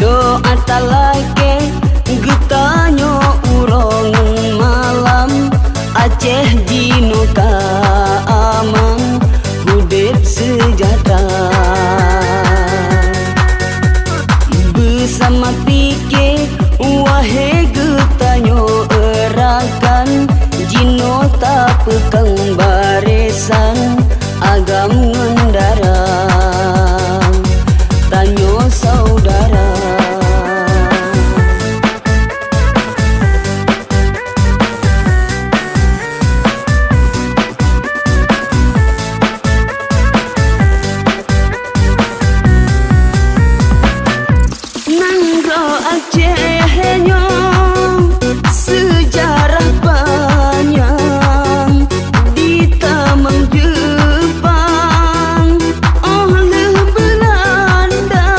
doa talake getanyo urong malam Aceh jino ka amang hudip sejahtera bersama pike wahe getanyo erakan jino tak pekang barisan agam ngendara tanyo saudara Nangro Aceh nyo sejarah panjang di Tamang Jepang oleh Belanda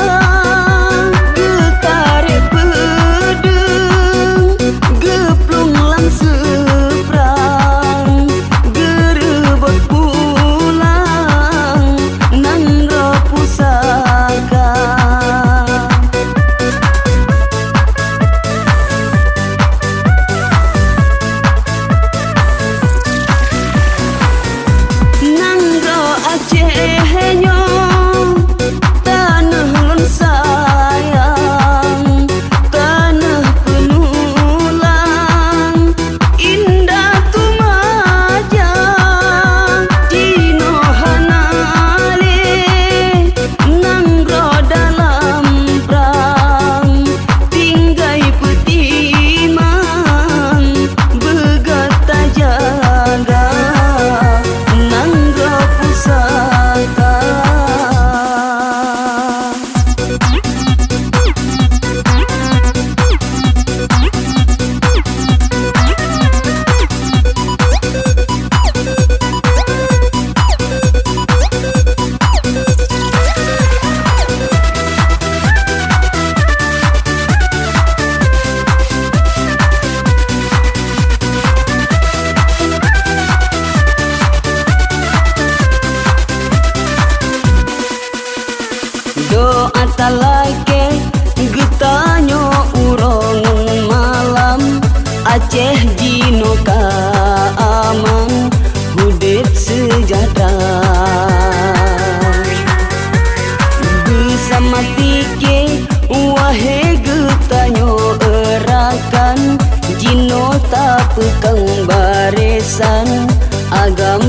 getarik pedeng geplung lang seberang gerebot pulang Nangro pusaka Aceh nyo tanah lon sayang tanah penulang indah tumajang dino hanale Nangro dalam perang tinggai petimang begata jaga Nangro pusaka doa talake getanyo urong malam Aceh jino ka amang hudip sejahtera bersama tike wahe getanyo erakan jino tak pekang barisan agam